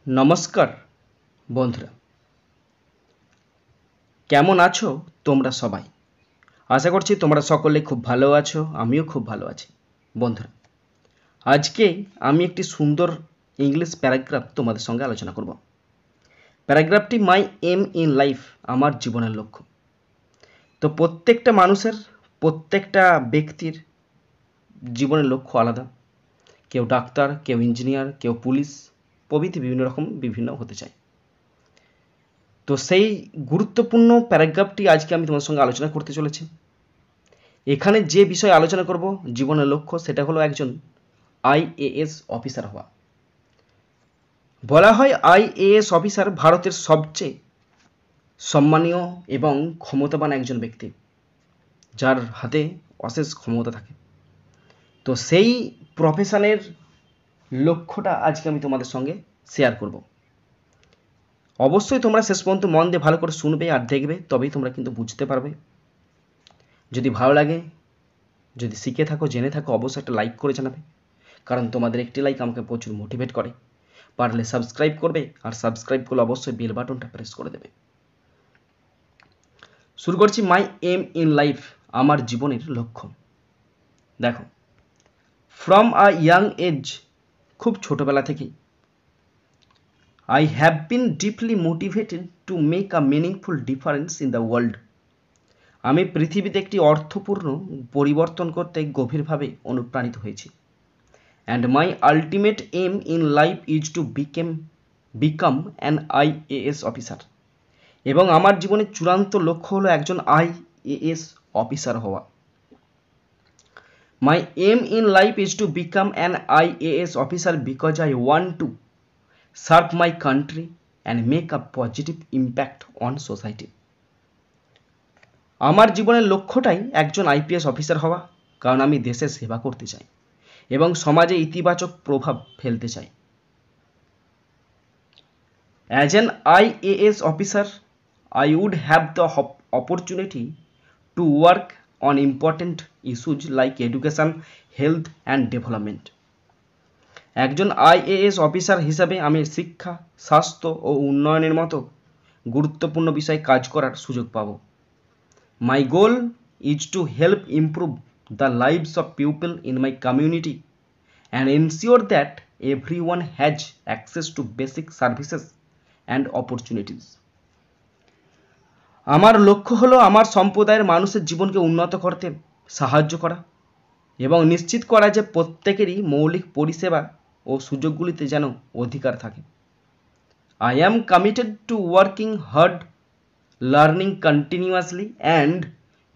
নমস্কার বন্ধুরা, কেমন আছো তোমরা সবাই? আশা করছি তোমরা সকলে খুব ভালো আছো, আমিও খুব ভালো আছি। বন্ধুরা, আজকে আমি একটি সুন্দর ইংলিশ প্যারাগ্রাফ তোমাদের সঙ্গে আলোচনা করব। প্যারাগ্রাফটি মাই এম ইন লাইফ, আমার জীবনের লক্ষ্য। তো প্রত্যেকটা মানুষের, প্রত্যেকটা ব্যক্তির জীবনের লক্ষ্য আলাদা। কেউ ডাক্তার, কেউ ইঞ্জিনিয়ার, কেউ পুলিশ প্রভৃতি বিভিন্ন হতে চায়। তো সেই গুরুত্বপূর্ণ প্যারাগ্রাফটি আজকে আমি তোমার সঙ্গে আলোচনা করতে চলেছি। এখানে যে বিষয়ে আলোচনা করব জীবনের লক্ষ্য, সেটা হলো একজন আইএএস অফিসার হওয়া। বলা হয় আইএএস অফিসার ভারতের সবচেয়ে সম্মানীয় এবং ক্ষমতাবান একজন ব্যক্তি, যার হাতে অশেষ ক্ষমতা থাকে। তো সেই প্রফেশনের লক্ষ্যটা আজকে আমি তোমাদের সঙ্গে শেয়ার করব। অবশ্যই তোমরা শেষ পর্যন্ত মন দিয়ে ভালো করে শুনবে আর দেখবে, তবেই তোমরা কিন্তু বুঝতে পারবে। যদি ভালো লাগে, যদি শিখে থাকো, জেনে থাকো, অবশ্যই একটা লাইক করে জানাবে, কারণ তোমাদের একটি লাইক আমাকে প্রচুর মোটিভেট করে। পারলে সাবস্ক্রাইব করবে, আর সাবস্ক্রাইব করলে অবশ্যই বেল বাটনটা প্রেস করে দেবে। শুরু করছি মাই এম ইন লাইফ, আমার জীবনের লক্ষ্য। দেখো, ফ্রম আ ইয়াং এজ, খুব ছোটবেলা থেকেই I have been deeply motivated to make a meaningful difference in the world. আমি পৃথিবীতে একটি অর্থপূর্ণ পরিবর্তন করতে গভীরভাবে অনুপ্রাণিত হয়েছি। And my ultimate aim in life is to become an IAS officer. এবং আমার জীবনের চূড়ান্ত লক্ষ্য হলো একজন IAS অফিসার হওয়া। My aim in life is to become an IAS officer because I want to serve my country and make a positive impact on society. আমার জীবনের লক্ষ্যটাই একজন আইপিএস অফিসার হওয়া, কারণ আমি দেশের সেবা করতে চাই এবং সমাজে ইতিবাচক প্রভাব ফেলতে চাই। As an IAS officer, I would have the opportunity to work on important issues like education, health and development. একজন আইএএস অফিসার হিসাবে আমি শিক্ষা, স্বাস্থ্য ও উন্নয়নের মতো গুরুত্বপূর্ণ বিষয়ে কাজ করার সুযোগ পাব। My goal is to help improve the lives of people in my community and ensure that everyone has access to basic services and opportunities. আমার লক্ষ্য হলো আমার সম্প্রদায়ের মানুষের জীবনকে উন্নত করতে সাহায্য করা এবং নিশ্চিত করা যে প্রত্যেকেরই মৌলিক পরিষেবা ও সুযোগগুলিতে যেন অধিকার থাকে। I am committed to working hard, learning continuously and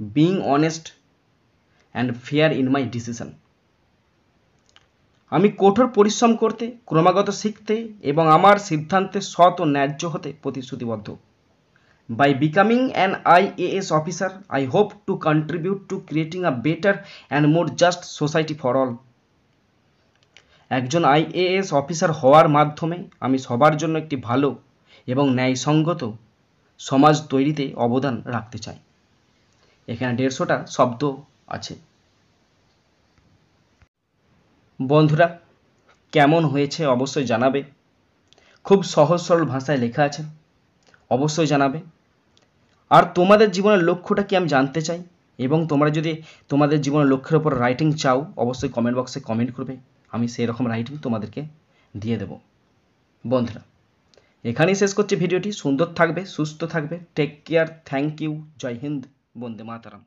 being honest and fair in my decision. আমি কঠোর পরিশ্রম করতে, ক্রমাগত শিখতে এবং আমার সিদ্ধান্তে সৎ ও ন্যায্য হতে প্রতিশ্রুতিবদ্ধ। By becoming an IAS officer, I hope to contribute to creating a better and more just society for all. একজন আইএএস অফিসার হওয়ার মাধ্যমে আমি সবার জন্য একটি ভালো এবং ন্যায়সঙ্গত সমাজ তৈরিতে অবদান রাখতে চাই। এখানে 150টা শব্দ আছে। বন্ধুরা, কেমন হয়েছে অবশ্যই জানাবে। খুব সহজ সরল ভাষায় লেখা আছে, অবশ্যই জানাবে। আর তোমাদের জীবনের লক্ষ্যটা কি আমি জানতে চাই, এবং তোমরা যদি তোমাদের জীবনের লক্ষ্যের উপর রাইটিং চাও, অবশ্যই কমেন্ট বক্সে কমেন্ট করবে, আমি সেই রকম রাইটিং তোমাদেরকে দিয়ে দেব। বন্ধুরা, এখানেই শেষ করছি ভিডিওটি। সুন্দর থাকবে, সুস্থ থাকবে, টেক কেয়ার, থ্যাংক ইউ, জয় হিন্দ, বন্দে মাতরম।